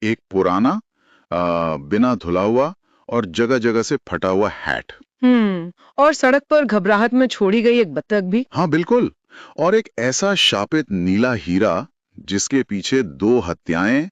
एक पुराना बिना धुला हुआ और जगह जगह से फटा हुआ हैट। और सड़क पर घबराहट में छोड़ी गई एक बतख भी। हाँ बिल्कुल। और एक ऐसा शापित नीला हीरा जिसके पीछे 2 हत्याएं,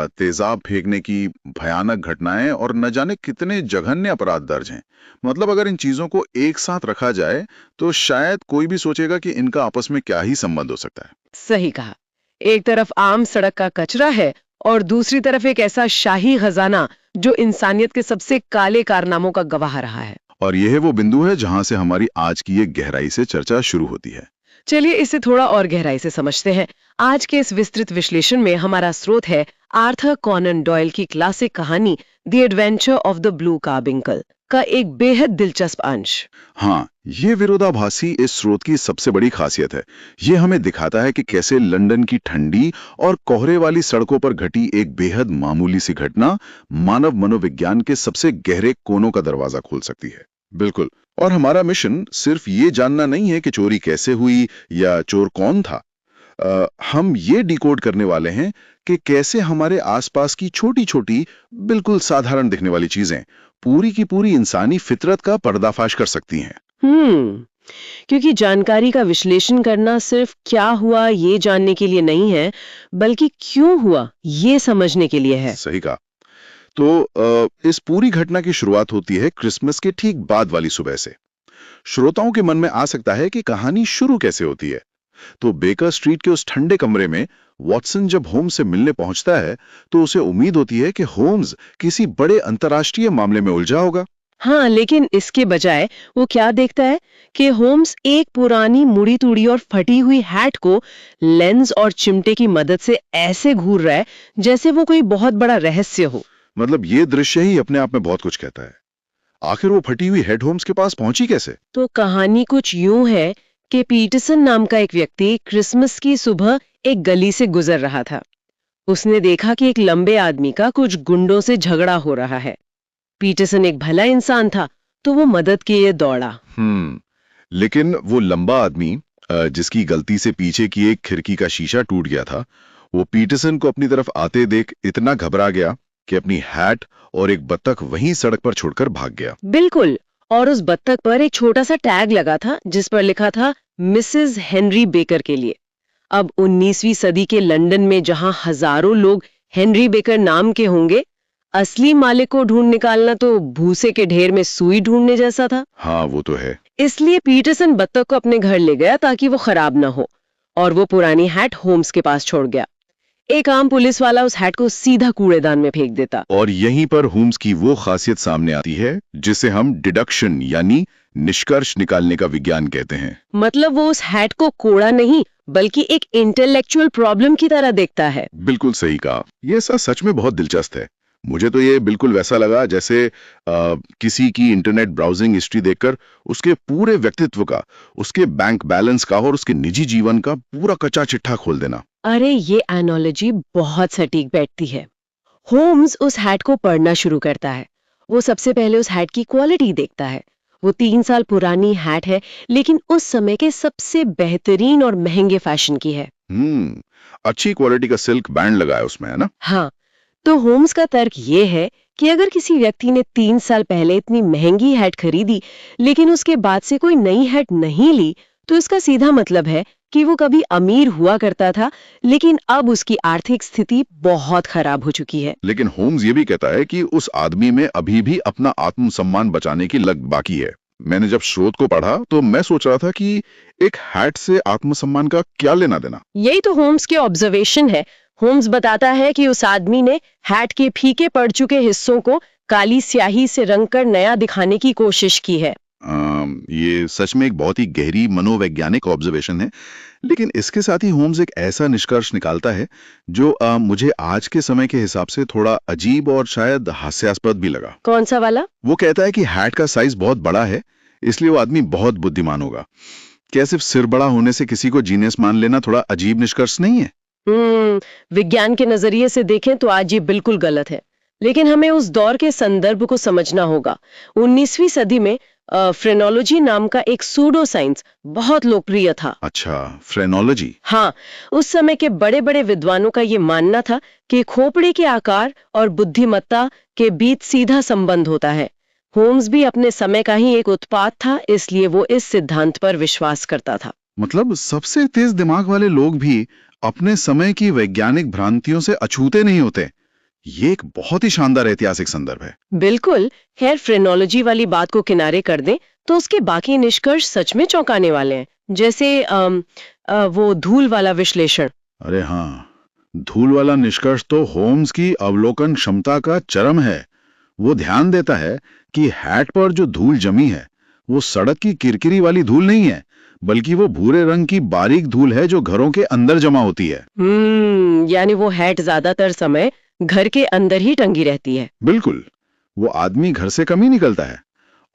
तेजाब फेंकने की भयानक घटनाएं और न जाने कितने जघन्य अपराध दर्ज हैं। मतलब अगर इन चीजों को एक साथ रखा जाए तो शायद कोई भी सोचेगा कि इनका आपस में क्या ही संबंध हो सकता है। सही कहा। एक तरफ आम सड़क का कचरा है और दूसरी तरफ एक ऐसा शाही खजाना जो इंसानियत के सबसे काले कारनामों का गवाह रहा है। और यह वो बिंदु है जहां से हमारी आज की ये गहराई से चर्चा शुरू होती है। चलिए इसे थोड़ा और गहराई से समझते हैं। आज के इस विस्तृत विश्लेषण में हमारा स्रोत है आर्थर कॉनन डॉयल की क्लासिक कहानी the adventure of the blue carbuncle का एक बेहद दिलचस्प अंश। हाँ, ये विरोधाभासी इस स्रोत की सबसे बड़ी खासियत है। ये हमें दिखाता है कि कैसे लंदन की ठंडी और कोहरे वाली सड़कों पर घटी एक बेहद मामूली सी घटना मानव मनोविज्ञान के सबसे गहरे कोनों का दरवाजा खोल सकती है। बिल्कुल। और हमारा मिशन सिर्फ ये जानना नहीं है कि चोरी कैसे हुई या चोर कौन था। हम ये डिकोड करने वाले हैं कि कैसे हमारे आसपास की छोटी छोटी बिल्कुल साधारण दिखने वाली चीजें पूरी की पूरी इंसानी फितरत का पर्दाफाश कर सकती हैं। क्योंकि जानकारी का विश्लेषण करना सिर्फ क्या हुआ ये जानने के लिए नहीं है, बल्कि क्यों हुआ ये समझने के लिए है। सही कहा। तो इस पूरी घटना की शुरुआत होती है क्रिसमस के ठीक बाद वाली सुबह से। श्रोताओं के मन में आ सकता है कि कहानी शुरू कैसे होती है। तो बेकर स्ट्रीट के उस ठंडे कमरे में वॉटसन जब होम्स से मिलने पहुंचता है तो उसे उम्मीद होती है कि होम्स किसी बड़े अंतर्राष्ट्रीय मामले में उलझा होगा। हाँ, लेकिन इसके बजाय वो क्या देखता है कि होम्स एक पुरानी मुड़ी तुड़ी और फटी हुई हैट को लेंस और चिमटे की मदद से ऐसे घूर रहा है जैसे वो कोई बहुत बड़ा रहस्य हो। मतलब ये दृश्य ही अपने आप में बहुत कुछ कहता है। आखिर वो फटी हुई हैट होम्स के पास पहुंची कैसे? तो कहानी कुछ यूं है कि पीटरसन नाम का एक व्यक्ति क्रिसमस की सुबह एक गली से गुजर रहा था। उसने देखा कि एक लंबे आदमी का कुछ गुंडों से झगड़ा हो रहा है। पीटरसन एक भला इंसान था तो वो मदद के लिए दौड़ा। लेकिन वो लंबा आदमी जिसकी गलती से पीछे की एक खिड़की का शीशा टूट गया था, वो पीटरसन को अपनी तरफ आते देख इतना घबरा गया कि अपनी हैट और एक बत्तख वहीं सड़क पर छोड़कर भाग गया। बिल्कुल। और उस बत्तख पर एक छोटा सा टैग लगा था जिस पर लिखा था मिसेस हेनरी बेकर के लिए। अब 19वीं सदी के लंदन में जहां हजारों लोग हेनरी बेकर नाम के होंगे, असली मालिक को ढूंढ निकालना तो भूसे के ढेर में सुई ढूंढने जैसा था। हाँ वो तो है। इसलिए पीटरसन बत्तख को अपने घर ले गया ताकि वो खराब ना हो, और वो पुरानी हैट होम्स के पास छोड़ गया। एक आम पुलिस वाला उस हैट को सीधा कूड़ेदान में फेंक देता। और यहीं पर होम्स की वो खासियत सामने आती है जिसे हम डिडक्शन यानी निष्कर्ष निकालने का विज्ञान कहते हैं। मतलब वो उस हैट को कोड़ा नहीं बल्कि एक इंटेलेक्चुअल प्रॉब्लम की तरह देखता है। बिल्कुल सही कहा। ये सच में बहुत दिलचस्प है। मुझे तो ये बिल्कुल वैसा लगा जैसे किसी की इंटरनेट ब्राउजिंग हिस्ट्री देखकर उसके पूरे व्यक्तित्व का, उसके बैंक बैलेंस का और उसके निजी जीवन का पूरा कच्चा चिट्ठा खोल देना। अरे ये एनालॉजी बहुत सटीक बैठती है। होम्स उस हैट को पढ़ना शुरू करता है। वो सबसे पहले उस हैट की क्वालिटी देखता है। वो 3 साल पुरानी हैट है लेकिन उस समय के सबसे बेहतरीन और महंगे फैशन की है। अच्छी क्वालिटी का सिल्क बैंड लगा है उसमें, है ना? हाँ। तो होम्स का तर्क ये है कि अगर किसी व्यक्ति ने 3 साल पहले इतनी महंगी हैट खरीदी लेकिन उसके बाद से कोई नई हैट नहीं ली, तो इसका सीधा मतलब है कि वो कभी अमीर हुआ करता था लेकिन अब उसकी आर्थिक स्थिति बहुत खराब हो चुकी है। लेकिन होम्स ये भी कहता है कि उस आदमी में अभी भी अपना आत्मसम्मान बचाने की लग बाकी है। मैंने जब स्रोत को पढ़ा तो मैं सोच रहा था कि एक हैट से आत्मसम्मान का क्या लेना देना। यही तो होम्स के ऑब्जर्वेशन है। होम्स बताता है कि उस आदमी ने हैट के फीके पड़ चुके हिस्सों को काली स्याही से रंगकर नया दिखाने की कोशिश की है। ये सच में एक बहुत ही गहरी मनोवैज्ञानिक ऑब्जर्वेशन है। लेकिन इसके साथ ही होम्स एक ऐसा निष्कर्ष निकालता है जो मुझे आज के समय के हिसाब से थोड़ा अजीब और शायद हास्यास्पद भी लगा। कौन सा वाला? वो कहता है कि हैट का साइज बहुत बड़ा है इसलिए वो आदमी बहुत बुद्धिमान होगा। क्या सिर्फ सिर बड़ा होने से किसी को जीनियस मान लेना थोड़ा अजीब निष्कर्ष नहीं है? विज्ञान के नजरिए से देखें तो आज ये बिल्कुल गलत है, लेकिन हमें उस दौर के संदर्भ को समझना होगा। 19वीं सदी में फ्रेनोलॉजी नाम का एक सूडो साइंस बहुत लोकप्रिय था। अच्छा, फ्रेनोलॉजी। हाँ, उस समय के बड़े बड़े विद्वानों का ये मानना था कि खोपड़ी के आकार और बुद्धिमत्ता के बीच सीधा संबंध होता है। होम्स भी अपने समय का ही एक उत्पाद था, इसलिए वो इस सिद्धांत पर विश्वास करता था। मतलब सबसे तेज दिमाग वाले लोग भी अपने समय की वैज्ञानिक भ्रांतियों से अछूते नहीं होते। ये एक बहुत ही शानदार ऐतिहासिक संदर्भ है। बिल्कुल। खैर, फ्रेनोलॉजी वाली बात को किनारे कर दें तो उसके बाकी निष्कर्ष सच में चौंकाने वाले हैं। जैसे वो धूल वाला विश्लेषण। अरे हाँ, धूल वाला निष्कर्ष तो होम्स की अवलोकन क्षमता का चरम है। वो ध्यान देता है कि हैट पर जो धूल जमी है वो सड़क की किरकिरी वाली धूल नहीं है, बल्कि वो भूरे रंग की बारीक धूल है जो घरों के अंदर जमा होती है। यानी वो हैट ज्यादातर समय घर के अंदर ही टंगी रहती है। बिल्कुल। वो आदमी घर से कम ही निकलता है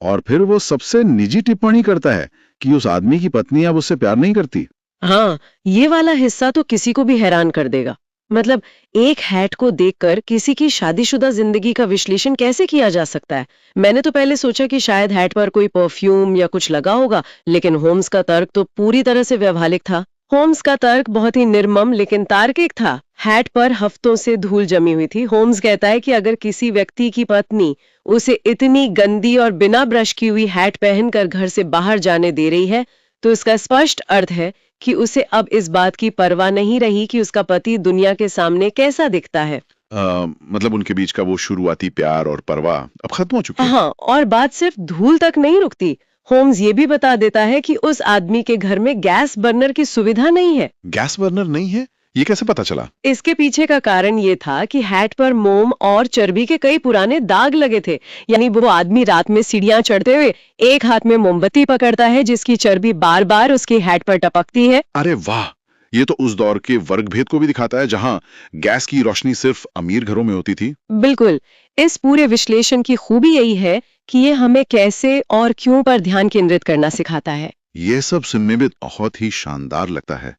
और फिर वो सबसे निजी टिप्पणी करता है कि उस आदमी की पत्नी अब उससे प्यार नहीं करती। हाँ, ये वाला हिस्सा तो किसी को भी हैरान कर देगा। मतलब एक हैट को देखकर किसी की शादीशुदा जिंदगी का विश्लेषण कैसे किया जा सकता है? मैंने तो पहले सोचा कि शायद हैट पर कोई परफ्यूम या कुछ लगा होगा, लेकिन होम्स का तर्क तो पूरी तरह से व्यावहारिक था। होम्स का तर्क बहुत ही निर्मम लेकिन तार्किक था। हैट पर हफ्तों से धूल जमी हुई थी। होम्स कहता है कि अगर किसी व्यक्ति की पत्नी उसे इतनी गंदी और बिना ब्रश की हुई हैट पहनकर घर से बाहर जाने दे रही है, तो इसका स्पष्ट अर्थ है कि उसे अब इस बात की परवाह नहीं रही कि उसका पति दुनिया के सामने कैसा दिखता है। मतलब उनके बीच का वो शुरुआती प्यार और परवाह अब खत्म हो चुकी है। हाँ, और बात सिर्फ धूल तक नहीं रुकती। होम्स ये भी बता देता है कि उस आदमी के घर में गैस बर्नर की सुविधा नहीं है। गैस बर्नर नहीं है? ये कैसे पता चला? इसके पीछे का कारण ये था कि हैट पर मोम और चर्बी के कई पुराने दाग लगे थे। यानी वो आदमी रात में सीढ़ियां चढ़ते हुए एक हाथ में मोमबत्ती पकड़ता है जिसकी चर्बी बार बार उसकी हैट पर टपकती है। अरे वाह, ये तो उस दौर के वर्ग भेद को भी दिखाता है जहां गैस की रोशनी सिर्फ अमीर घरों में होती थी। बिल्कुल। इस पूरे विश्लेषण की खूबी यही है कि ये हमें कैसे और क्यों पर ध्यान केंद्रित करना सिखाता है। ये सब सुनने में बहुत ही शानदार लगता है।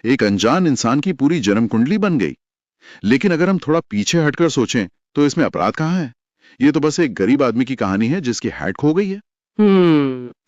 एक अनजान इंसान की पूरी जन्म कुंडली बन गई। लेकिन अगर हम थोड़ा पीछे हटकर सोचें तो इसमें अपराध कहाँ है? ये तो बस एक गरीब आदमी की कहानी है जिसकी हैट खो गई है।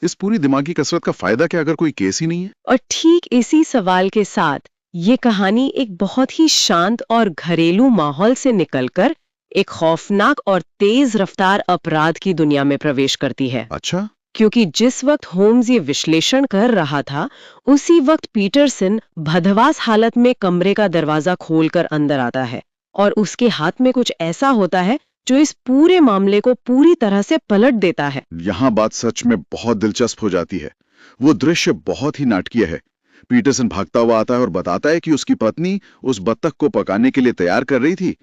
इस पूरी दिमागी कसरत का फायदा क्या अगर कोई केस ही नहीं है? और ठीक इसी सवाल के साथ ये कहानी एक बहुत ही शांत और घरेलू माहौल से निकलकर एक खौफनाक और तेज रफ्तार अपराध की दुनिया में प्रवेश करती है। अच्छा, क्योंकि जिस वक्त होम्स ये विश्लेषण कर रहा था, उसी वक्त पीटरसन भदवास हालत में कमरे का दरवाजा खोलकर अंदर आता है और उसके हाथ में कुछ ऐसा होता है जो इस पूरे मामले को पूरी तरह से पलट देता है। यहाँ बात सच में बहुत दिलचस्प हो जाती है। वो दृश्य बहुत ही नाटकीय है। पीटरसन भागता हुआ आता है और बताता है कि उसकी पत्नी उस बत्तख को पकाने के लिए तैयार कर रही थी।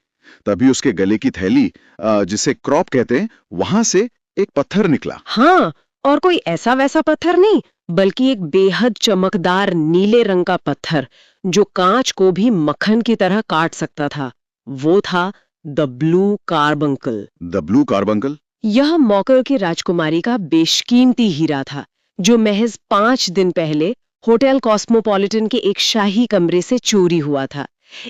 तभी उसके गले की थैली, जिसे क्रॉप कहते हैं, वहां से एक पत्थर निकला। हाँ, और कोई ऐसा वैसा पत्थर नहीं, बल्कि एक बेहद चमकदार नीले रंग का पत्थर जो कांच को भी मक्खन की तरह काट सकता था। वो था the blue carbuncle. The blue carbuncle? यह मॉकर की राजकुमारी का बेशकीमती हीरा था जो महज 5 दिन पहले होटल कॉस्मोपॉलिटन के एक शाही कमरे से चोरी हुआ था।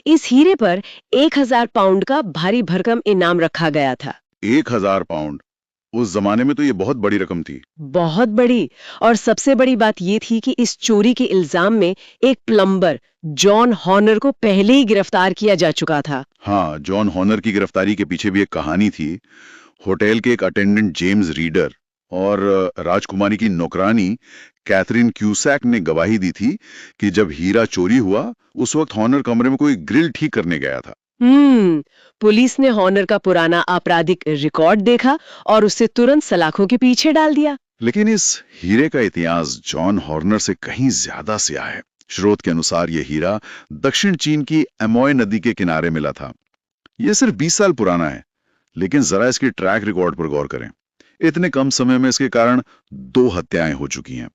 इस हीरे पर 1000 पाउंड का भारी भरकम इनाम रखा गया था। 1000 पाउंड? उस जमाने में तो ये बहुत बड़ी रकम थी। बहुत बड़ी। और सबसे बड़ी बात ये थी कि इस चोरी के इल्जाम में एक प्लम्बर जॉन हॉनर को पहले ही गिरफ्तार किया जा चुका था। हाँ, जॉन हॉनर की गिरफ्तारी के पीछे भी एक कहानी थी। होटल के एक अटेंडेंट जेम्स रीडर और राजकुमारी की नौकरानी कैथरीन क्यूसैक ने गवाही दी थी कि जब हीरा चोरी हुआ उस वक्त हॉनर कमरे में कोई ग्रिल ठीक करने गया था। पुलिस ने हॉनर का पुराना आपराधिक रिकॉर्ड देखा और उसे तुरंत सलाखों के पीछे डाल दिया। लेकिन इस हीरे का इतिहास जॉन हॉर्नर से कहीं ज्यादा स्याह है। स्रोत के अनुसार यह हीरा दक्षिण चीन की एमोय नदी के किनारे मिला था। यह सिर्फ 20 साल पुराना है, लेकिन जरा इसकी ट्रैक रिकॉर्ड पर गौर करें। इतने कम समय में इसके कारण 2 हत्याएं हो चुकी हैं,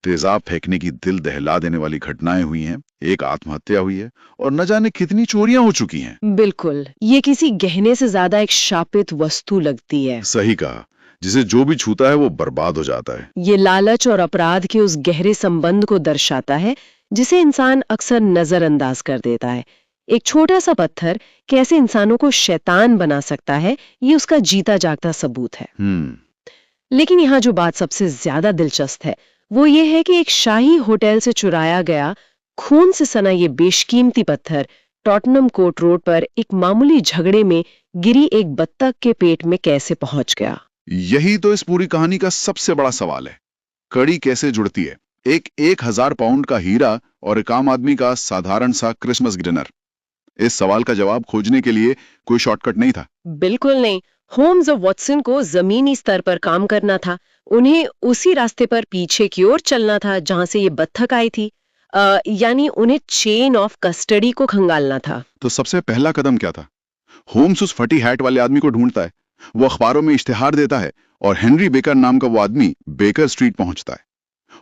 तेजाब फेंकने की दिल दहला देने वाली घटनाएं हुई हैं, एक आत्महत्या हुई है और न जाने कितनी चोरियां हो चुकी हैं। बिल्कुल, ये किसी गहने से ज्यादा एक शापित वस्तु लगती है। सही कहा, जिसे जो भी छूता है वो बर्बाद हो जाता है। ये लालच और अपराध के उस गहरे संबंध को दर्शाता है जिसे इंसान अक्सर नजरअंदाज कर देता है। एक छोटा सा पत्थर कैसे इंसानों को शैतान बना सकता है, ये उसका जीता जागता सबूत है। लेकिन यहाँ जो बात सबसे ज्यादा दिलचस्प है वो ये है कि एक शाही होटल से चुराया गया खून से सना ये बेशकीमती पत्थर टॉटनम कोर्ट रोड पर एक मामूली झगड़े में गिरी एक बत्तख के पेट में कैसे पहुंच गया। यही तो इस पूरी कहानी का सबसे बड़ा सवाल है। कड़ी कैसे जुड़ती है? एक 1000 पाउंड का हीरा और एक आम आदमी का साधारण सा क्रिसमस डिनर। इस सवाल का जवाब खोजने के लिए कोई शॉर्टकट नहीं था। बिल्कुल नहीं। होम्स और वॉटसन को जमीनी स्तर पर काम करना था। उन्हें उसी रास्ते पर पीछे की ओर चलना था जहां से ये बत्तख आई थी। यानी उन्हें चेन ऑफ कस्टडी को खंगालना था। तो सबसे पहला कदम क्या था? होम्स उस फटी हैट वाले आदमी को ढूंढता है। वो अखबारों में इश्तिहार देता है और हेनरी बेकर नाम का वो आदमी बेकर स्ट्रीट पहुंचता है।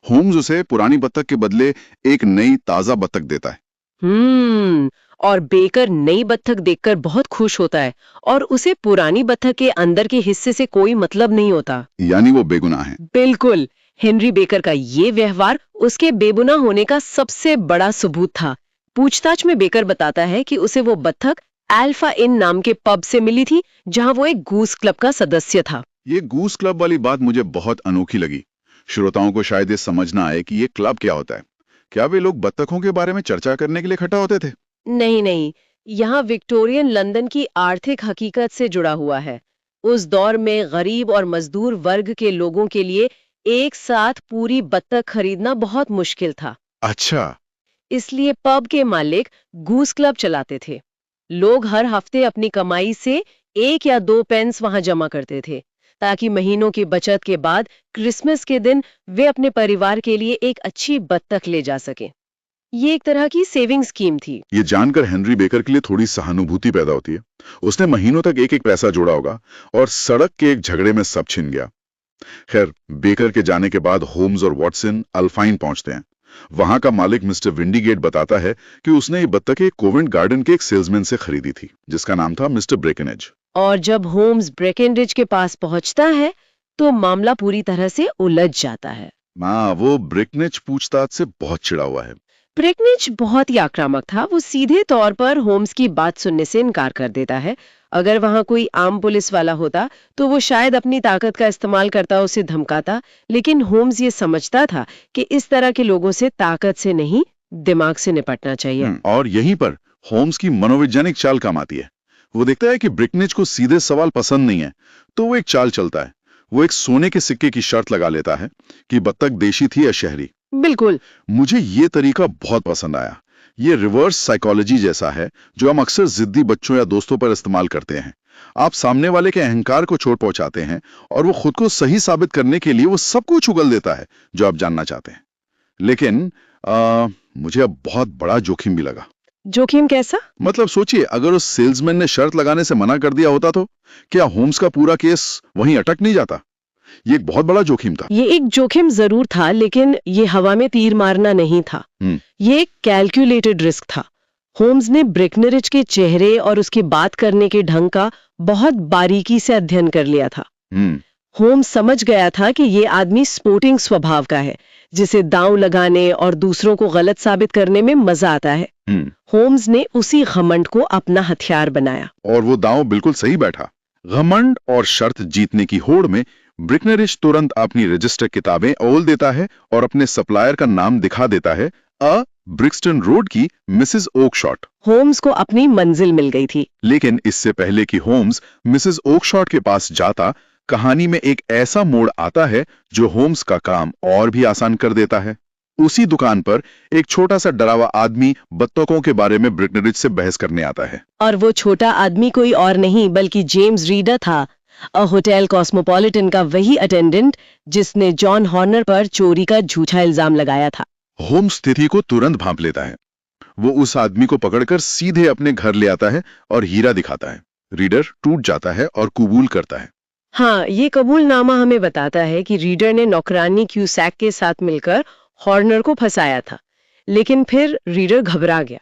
होम्स उसे पुरानी बत्तख के बदले एक नई ताजा बत्तख देता है। और बेकर नई बत्तख देखकर बहुत खुश होता है और उसे पुरानी बत्तख के अंदर के हिस्से से कोई मतलब नहीं होता। यानी वो बेगुनाह है। बिल्कुल। हेनरी बेकर का ये व्यवहार उसके बेगुनाह होने का सबसे बड़ा सबूत था। पूछताछ में बेकर बताता है कि उसे वो बत्तख अल्फा इन नाम के पब से मिली थी जहां वो एक गूस क्लब का सदस्य था। ये गूस क्लब वाली बात मुझे बहुत अनोखी लगी। श्रोताओं को शायद ये समझ ना आए कि ये क्लब क्या होता है। क्या वे लोग बत्तखों के बारे में चर्चा करने के लिए इकट्ठा होते थे? नहीं, यहाँ विक्टोरियन लंदन की आर्थिक हकीकत से जुड़ा हुआ है। उस दौर में गरीब और मजदूर वर्ग के लोगों के लिए एक साथ पूरी बत्तख खरीदना बहुत मुश्किल था। अच्छा। इसलिए पब के मालिक गूस क्लब चलाते थे। लोग हर हफ्ते अपनी कमाई से 1 या 2 पेंस वहां जमा करते थे ताकि महीनों की बचत के बाद क्रिसमस के दिन वे अपने परिवार के लिए एक अच्छी बत्तख ले जा सकें। ये एक तरह की सेविंग स्कीम थी। ये जानकर हेनरी बेकर के लिए थोड़ी सहानुभूति पैदा होती है। उसने महीनों तक एक एक पैसा जोड़ा होगा और सड़क के एक झगड़े में सब छिन गया। खैर, बेकर के जाने के बाद होम्स और वॉटसन अल्फाइन पहुंचते हैं। वहां का मालिक मिस्टर विंडीगेट बताता है कि उसने ये बत्तखें कोवेंट गार्डन के एक सेल्समैन से खरीदी थी जिसका नाम था मिस्टर ब्रेकनेज। और जब होम्स ब्रेकनेज के पास पहुंचता है तो मामला पूरी तरह से उलझ जाता है। वो ब्रेकनेज पूछताछ से बहुत चिढ़ा हुआ है। ब्रेकनेज बहुत ही आक्रामक था। वो सीधे तौर पर होम्स की बात सुनने से इनकार कर देता है। अगर वहां कोई आम पुलिस वाला होता तो वो शायद अपनी ताकत का इस्तेमाल करता, उसे धमकाता। लेकिन होम्स ये समझता था कि इस तरह के लोगों से ताकत से नहीं, दिमाग से निपटना चाहिए। और यहीं पर होम्स की मनोवैज्ञानिक चाल काम आती है। वो देखता है कि ब्रेकनेज को सीधे सवाल पसंद नहीं है, तो वो एक चाल चलता है। वो एक सोने के सिक्के की शर्त लगा लेता है कि बत्तख देशी थी या शहरी। बिल्कुल। मुझे ये तरीका बहुत पसंद आया। ये रिवर्स साइकोलॉजी जैसा है जो हम अक्सर जिद्दी बच्चों या दोस्तों पर इस्तेमाल करते हैं। आप सामने वाले के अहंकार को चोट पहुंचाते हैं और वो खुद को सही साबित करने के लिए वो सब कुछ उगल देता है जो आप जानना चाहते हैं। लेकिन मुझे अब बहुत बड़ा जोखिम भी लगा। जोखिम कैसा? मतलब सोचिए, अगर उस सेल्समैन ने शर्त लगाने से मना कर दिया होता तो क्या होम्स का पूरा केस वहीं अटक नहीं जाता? ये एक बहुत बड़ा जोखिम था। ये एक जोखिम जरूर था, लेकिन ये हवा में तीर मारना नहीं था। ये एक कैलकुलेटेड रिस्क था। होम्स ने ब्रेकनेज के चेहरे और उसकी बात करने के ढंग का बहुत बारीकी से अध्ययन कर लिया था। होम्स समझ गया था कि ये आदमी स्पोर्टिंग स्वभाव का है, जिसे दांव लगाने और दूसरों को गलत साबित करने में मजा आता है। होम्स ने उसी घमंड को अपना हथियार बनाया। और वो दांव बिल्कुल सही बैठा। घमंड और शर्त जीतने की होड़ में ब्रेकनेज तुरंत अपनी रजिस्टर किताबें ओल देता है और अपने सप्लायर का नाम दिखा देता है, ब्रिक्सटन रोड की मिसेस ओकशॉट। होम्स को अपनी मंजिल मिल गई थी। लेकिन इससे पहले कि होम्स मिसेस ओकशॉट के पास जाता, कहानी में एक ऐसा मोड़ आता है जो होम्स का काम और भी आसान कर देता है। उसी दुकान पर एक छोटा सा डरावा आदमी बत्तखों के बारे में ब्रेकनेज से बहस करने आता है। और वो छोटा आदमी कोई और नहीं बल्कि जेम्स रीडर था, होटल कॉस्मोपॉलिटन का वही अटेंडेंट जिसने जॉन हॉर्नर पर चोरी का झूठा इल्जाम लगाया था। होम्स स्थिति को तुरंत भांप लेता है। वो उस आदमी को पकड़कर सीधे अपने घर ले आता है और हीरा दिखाता है। रीडर टूट जाता है और कबूल करता है। हाँ, ये कबूलनामा हमें बताता है कि रीडर ने नौकरानी क्यूसैक के साथ मिलकर हॉर्नर को फंसाया था। लेकिन फिर रीडर घबरा गया।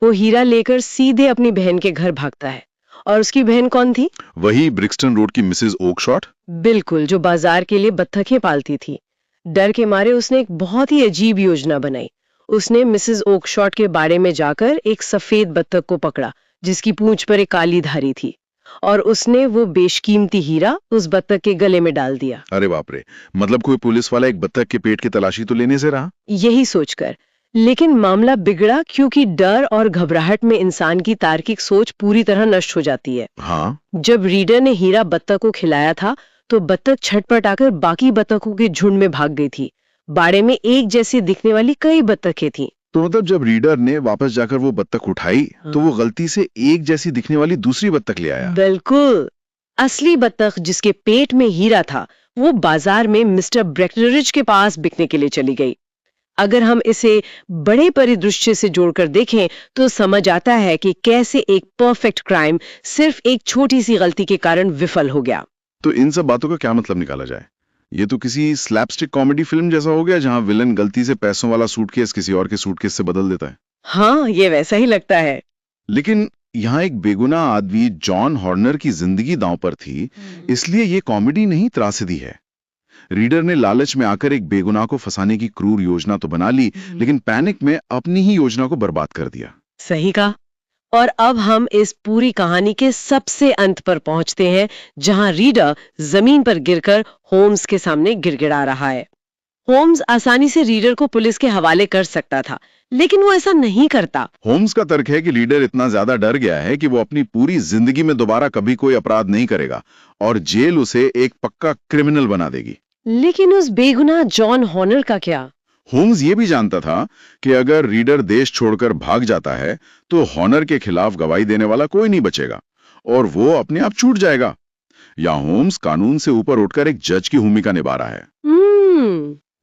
वो हीरा लेकर सीधे अपनी बहन के घर भागता है। और उसकी बहन कौन थी? वही ब्रिक्सटन रोड की मिसेस ओकशॉट। बिल्कुल, जो बाजार के लिए बत्तखें पालती थी। डर के मारे उसने एक बहुत ही अजीब योजना बनाई। उसने मिसेस ओकशॉट के बाड़े में जाकर एक सफेद बत्तख को पकड़ा जिसकी पूंछ पर एक काली धारी थी। और उसने वो बेशकीमती हीरा उस बत्तख के गले में डाल दिया। अरे बाप रे, मतलब कोई पुलिस वाला एक बत्तख के पेट की तलाशी तो लेने से रहा। यही सोचकर, लेकिन मामला बिगड़ा क्योंकि डर और घबराहट में इंसान की तार्किक सोच पूरी तरह नष्ट हो जाती है। हाँ, जब रीडर ने हीरा बत्तख को खिलाया था तो बत्तख छटपटाकर बाकी बत्तखों के झुंड में भाग गई थी। बाड़े में एक जैसी दिखने वाली कई बत्तखें थीं। तो मतलब जब रीडर ने वापस जाकर वो बत्तख उठाई तो वो गलती से एक जैसी दिखने वाली दूसरी बत्तख ले आया। बिल्कुल। असली बत्तख जिसके पेट में हीरा था वो बाजार में मिस्टर ब्रेकनरिज के पास बिकने के लिए चली गई। अगर हम इसे बड़े परिदृश्य से जोड़कर देखें तो समझ आता है कि कैसे एक परफेक्ट क्राइम सिर्फ एक छोटी सी गलती के कारण विफल हो गया। तो इन सब बातों का क्या मतलब निकाला जाए? ये तो किसी स्लैपस्टिक कॉमेडी फिल्म जैसा हो गया जहां विलन गलती से पैसों वाला सूटकेस किसी और के सूटकेस से बदल देता है। हाँ, ये वैसा ही लगता है। लेकिन यहाँ एक बेगुनाह आदमी जॉन हॉर्नर की जिंदगी दांव पर थी, इसलिए ये कॉमेडी नहीं त्रासदी है। रीडर ने लालच में आकर एक बेगुनाह को फंसाने की क्रूर योजना तो बना ली, लेकिन पैनिक में अपनी ही योजना को बर्बाद कर दिया। सही कहा। और अब हम इस पूरी कहानी के सबसे अंत पर पहुंचते हैं जहां रीडर जमीन पर गिरकर होम्स के सामने गिड़गिड़ा रहा है। होम्स आसानी से रीडर को पुलिस के हवाले कर सकता था, लेकिन वो ऐसा नहीं करता। होम्स का तर्क है कि रीडर इतना ज्यादा डर गया है कि वो अपनी पूरी जिंदगी में दोबारा कभी कोई अपराध नहीं करेगा और जेल उसे एक पक्का क्रिमिनल बना देगी। लेकिन उस बेगुनाह जॉन हॉर्नर का क्या? होम्स ये भी जानता था कि अगर रीडर देश छोड़कर भाग जाता है तो हॉर्नर के खिलाफ गवाही देने वाला कोई नहीं बचेगा और वो अपने आप छूट जाएगा। या होम्स कानून से ऊपर उठकर एक जज की भूमिका निभा रहा है।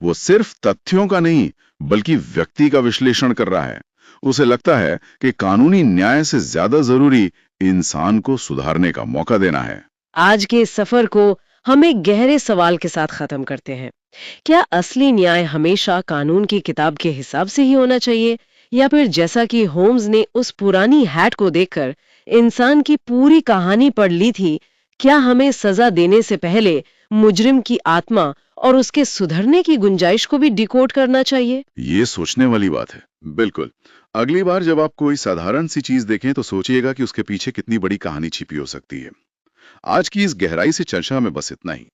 वो सिर्फ तथ्यों का नहीं बल्कि व्यक्ति का विश्लेषण कर रहा है। उसे लगता है कि कानूनी न्याय से ज्यादा जरूरी इंसान को सुधारने का मौका देना है। आज के इस सफर को हम एक गहरे सवाल के साथ खत्म करते हैं। क्या असली न्याय हमेशा कानून की किताब के हिसाब से ही होना चाहिए, या फिर जैसा कि होम्स ने उस पुरानी हैट को देखकर इंसान की पूरी कहानी पढ़ ली थी, क्या हमें सजा देने से पहले मुजरिम की आत्मा और उसके सुधरने की गुंजाइश को भी डिकोड करना चाहिए? ये सोचने वाली बात है। बिल्कुल। अगली बार जब आप कोई साधारण सी चीज देखें तो सोचिएगा कि उसके पीछे कितनी बड़ी कहानी छिपी हो सकती है। आज की इस गहराई से चर्चा में बस इतना ही।